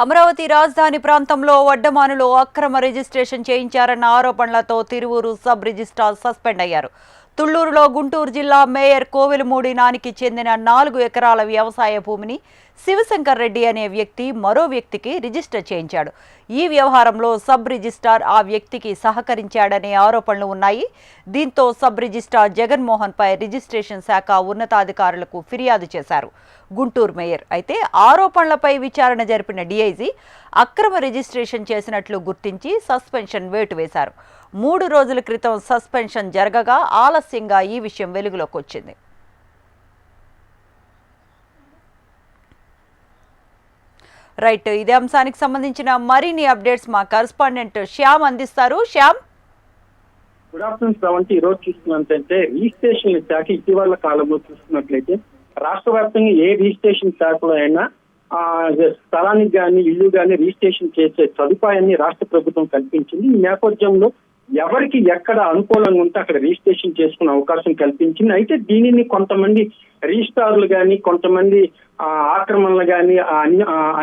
అమరావతి రాజధాని ప్రాంతంలో వడ్డమానులు అక్రమ రిజిస్ట్రేషన్ చేయించారన్న ఆరోపణలతో తిరువూరు సబ్ రిజిస్ట్రార్ సస్పెండ్ అయ్యారు. తుళ్లూరులో గుంటూరు జిల్లా మేయర్ కోవెలమూడి నానికి చెందిన 4 ఎకరాల వ్యవసాయ భూమిని శివశంకర్ రెడ్డి అనే వ్యక్తి మరో వ్యక్తికి రిజిస్టర్ చేయించాడు. ఈ వ్యవహారంలో సబ్ రిజిస్ట్రార్ ఆ వ్యక్తికి సహకరించాడనే ఆరోపణలు ఉన్నాయి. దీంతో సబ్ రిజిస్ట్రార్ జగన్మోహన్ పై రిజిస్ట్రేషన్ శాఖ ఉన్నతాధికారులకు ఫిర్యాదు చేశారు. గుంటూరు మేయర్ అయితే ఆరోపణలపై విచారణ జరిపిన డీఐజీ అక్రమ రిజిస్ట్రేషన్ చేసినట్లు గుర్తించి సస్పెన్షన్ వేటు వేశారు. 3 రోజుల క్రితం సస్పెన్షన్ జరగగా ఆలస్యంగా ఈ విషయం వెలుగులోకి వచ్చింది. రైట్, ఇదే అంశానికి సంబంధించిన మరిన్ని అప్డేట్స్ మా కరెస్పాండెంట్ శ్యామ్ అందిస్తారు. Shyam, good afternoon Sravanthi. ఈ రోజు చూస్తున్నట్లయితే రిజిస్ట్రేషన్ శాఖ ఇటీవల కాలంలో చూస్తున్నట్లయితే రాష్ట్ర వ్యాప్తంగా ఏ రిజిస్ట్రేషన్ శాఖలో అయినా స్థలానికి కానీ ఇల్లు కానీ రిజిస్ట్రేషన్ చేసే సదుపాయాన్ని రాష్ట్ర ప్రభుత్వం కల్పించింది. ఈ నేపథ్యంలో ఎవరికి ఎక్కడ అనుకూలంగా ఉంటే అక్కడ రిజిస్ట్రేషన్ చేసుకునే అవకాశం కల్పించింది. అయితే దీనిని కొంతమంది రిజిస్ట్రార్లు కానీ కొంతమంది ఆక్రమణలు కానీ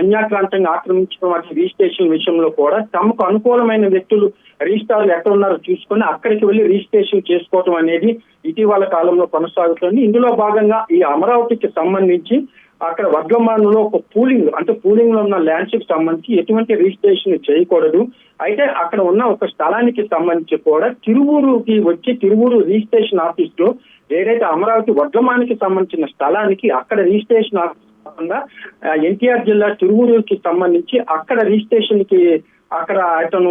అన్యాక్రాంతంగా ఆక్రమించడం వాటి రిజిస్ట్రేషన్ విషయంలో కూడా తమకు అనుకూలమైన వ్యక్తులు రిజిస్ట్రార్లు ఎక్కడ ఉన్నారో చూసుకొని అక్కడికి వెళ్లి రిజిస్ట్రేషన్ చేసుకోవడం అనేది ఇటీవల కాలంలో కొనసాగుతుంది. ఇందులో భాగంగా ఈ అమరావతికి సంబంధించి అక్కడ వడ్లమానులో ఒక పూలింగ్ లో ఉన్న ల్యాండ్స్ కి సంబంధించి ఎటువంటి రిజిస్ట్రేషన్ చేయకూడదు. అయితే అక్కడ ఉన్న ఒక స్థలానికి సంబంధించి కూడా తిరువూరుకి వచ్చి తిరువూరు రిజిస్ట్రేషన్ ఆఫీస్ లో ఏదైతే అమరావతి వడ్లమానికి సంబంధించిన స్థలానికి అక్కడ రిజిస్ట్రేషన్ ఆఫీస్ కాకుండా ఎన్టీఆర్ జిల్లా తిరువూరుకి సంబంధించి అక్కడ రిజిస్ట్రేషన్ కి అక్కడ అతను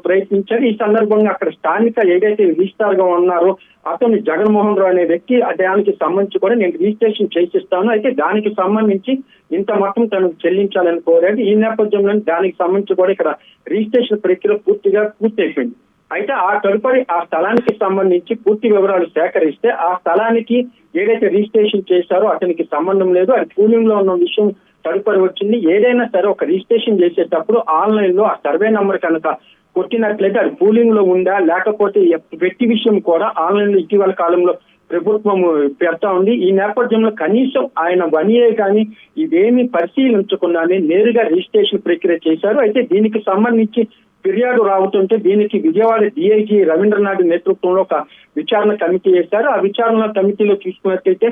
ప్రయత్నించారు. ఈ సందర్భంగా అక్కడ స్థానిక ఏదైతే రిజిస్ట్రార్ గా ఉన్నారో అతను జగన్మోహన్ రావు అనే వ్యక్తి దానికి సంబంధించి కూడా నేను రిజిస్ట్రేషన్ చేసిస్తాను, అయితే దానికి సంబంధించి ఇంత మొత్తం తనకు చెల్లించాలని కోరాడు. ఈ నేపథ్యంలో దానికి సంబంధించి కూడా ఇక్కడ రిజిస్ట్రేషన్ ప్రక్రియ పూర్తి అయిపోయింది. అయితే ఆ తదుపరి ఆ స్థలానికి సంబంధించి పూర్తి వివరాలు సేకరిస్తే ఆ స్థలానికి ఏదైతే రిజిస్ట్రేషన్ చేశారో అతనికి సంబంధం లేదు, అది పూలింగ్ లో ఉన్న విషయం తదుపరి వచ్చింది. ఏదైనా సరే ఒక రిజిస్ట్రేషన్ చేసేటప్పుడు ఆన్లైన్ లో ఆ సర్వే నంబర్ కనుక కొట్టినట్లయితే అది పూలింగ్ లో ఉందా లేకపోతే వ్యక్తి విషయం కూడా ఆన్లైన్ లో ఇటీవల కాలంలో ప్రభుత్వం పెడతా ఉంది. ఈ నేపథ్యంలో కనీసం ఆయన 1 year కానీ ఇవేమీ పరిశీలించకుండానే నేరుగా రిజిస్ట్రేషన్ ప్రక్రియ చేశారు. అయితే దీనికి సంబంధించి ఫిర్యాదు రావుతుంటే దీనికి విజయవాడ డిఐజీ రవీంద్రనాథ్ నేతృత్వంలో ఒక విచారణ కమిటీ వేశారు. ఆ విచారణ కమిటీలో చూసుకున్నట్లయితే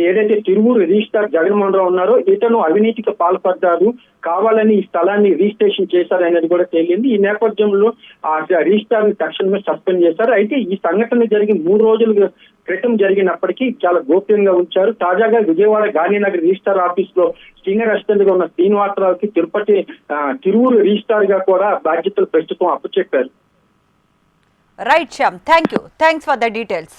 ఏదైతే తిరువూరు రిజిస్ట్రార్ జగన్మోహన్ రావు ఉన్నారో ఇతను అవినీతికి పాల్పడ్డారు, కావాలని ఈ స్థలాన్ని రిజిస్ట్రేషన్ చేశారనేది కూడా తేలింది. ఈ నేపథ్యంలో ఆ రిజిస్ట్రార్ ని తక్షణమే సస్పెండ్ చేశారు. అయితే ఈ సంఘటన జరిగి 3 రోజుల క్రితం జరిగినప్పటికీ చాలా గోప్యంగా ఉంచారు. తాజాగా విజయవాడ గాంధీనగర్ రిజిస్ట్రార్ ఆఫీస్ లో సీనియర్ అసిస్టెంట్ గా ఉన్న శ్రీనివాసరావుకి తిరువూరు రిజిస్ట్రార్ గా కూడా బాధ్యతలు ప్రస్తుతం అప్పచెప్పారు. Right Shyam, thanks for the details.